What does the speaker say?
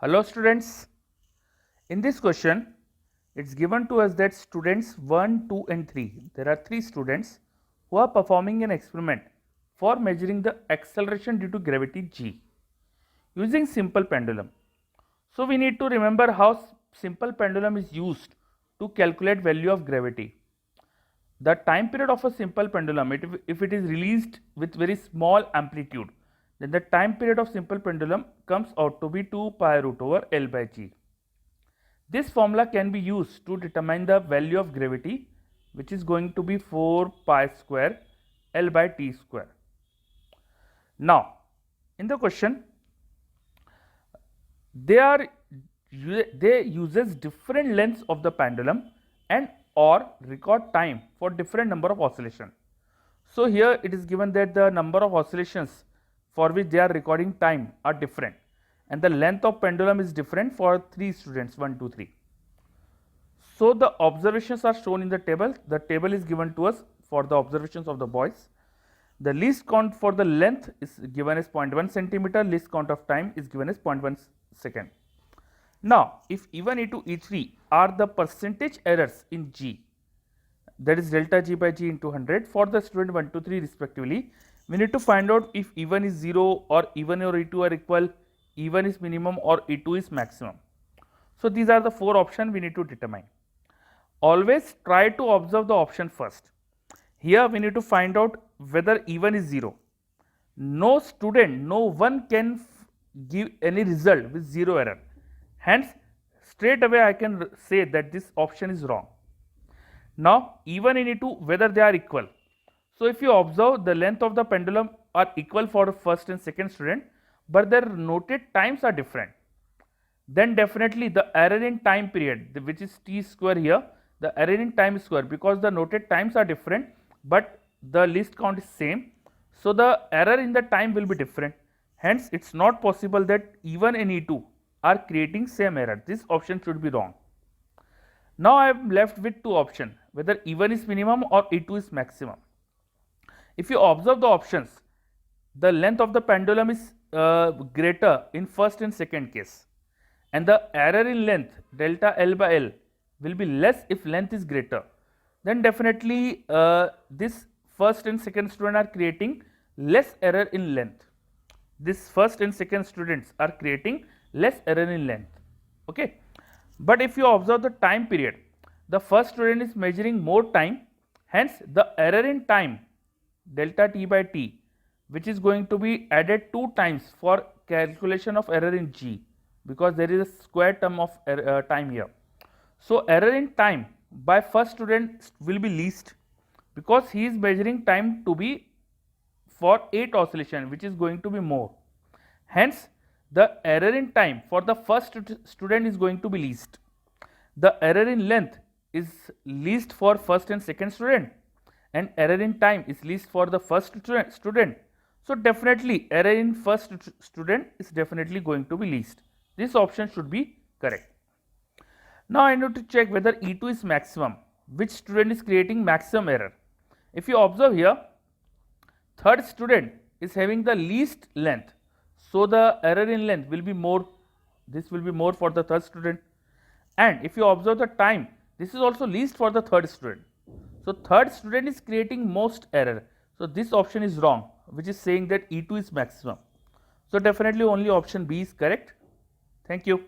Hello students, in this question it's given to us that students 1, 2 and 3, there are 3 students who are performing an experiment for measuring the acceleration due to gravity g using simple pendulum. So we need to remember how simple pendulum is used to calculate value of gravity. The time period of a simple pendulum, if it is released with very small amplitude, then the time period of simple pendulum comes out to be 2 pi root over L by g. This formula can be used to determine the value of gravity, which is going to be 4 pi square L by t square. Now, in the question, they uses different lengths of the pendulum and or record time for different number of oscillation. So here it is given that the number of oscillations for which they are recording time are different and the length of pendulum is different for 3 students 1, 2, 3. So the observations are shown in the table. The table is given to us for the observations of the boys. The least count for the length is given as 0.1 centimeter, least count of time is given as 0.1 second. Now, if E1, E2, E3 are the percentage errors in G, that is delta G by G into 100 for the student 1, 2, 3 respectively, we need to find out if E1 is 0 or E1 or E2 are equal, E1 is minimum or E2 is maximum. So these are the 4 options we need to determine. Always try to observe the option first. Here we need to find out whether E1 is 0. No student, no one can give any result with 0 error. Hence, straight away I can say that this option is wrong. Now, E1 and E2 whether they are equal. So, if you observe the length of the pendulum are equal for first and second student, but their noted times are different, then definitely the error in time period, which is t square here, the error in time square, because the noted times are different but the least count is same. So, the error in the time will be different. Hence, it is not possible that E1 and E2 are creating same error. This option should be wrong. Now, I am left with 2 options, whether E1 is minimum or E2 is maximum. If you observe the options, the length of the pendulum is greater in first and second case, and the error in length delta L by L will be less if length is greater. Then definitely this first and second student are creating less error in length. This first and second students are creating less error in length. Okay. But if you observe the time period, the first student is measuring more time, hence the error in time delta t by t, which is going to be added 2 times for calculation of error in G, because there is a square term of time here. So error in time by first student will be least, because he is measuring time to be for 8 oscillation, which is going to be more. Hence, the error in time for the first student is going to be least. The error in length is least for first and second student, and error in time is least for the first student. So definitely error in first student is definitely going to be least. This option should be correct. Now I need to check whether E2 is maximum, which student is creating maximum error. If you observe here, third student is having the least length, so the error in length will be more, this will be more for the third student. And if you observe the time, this is also least for the third student. So third student is creating most error. So this option is wrong, which is saying that E2 is maximum. So definitely only option B is correct. Thank you.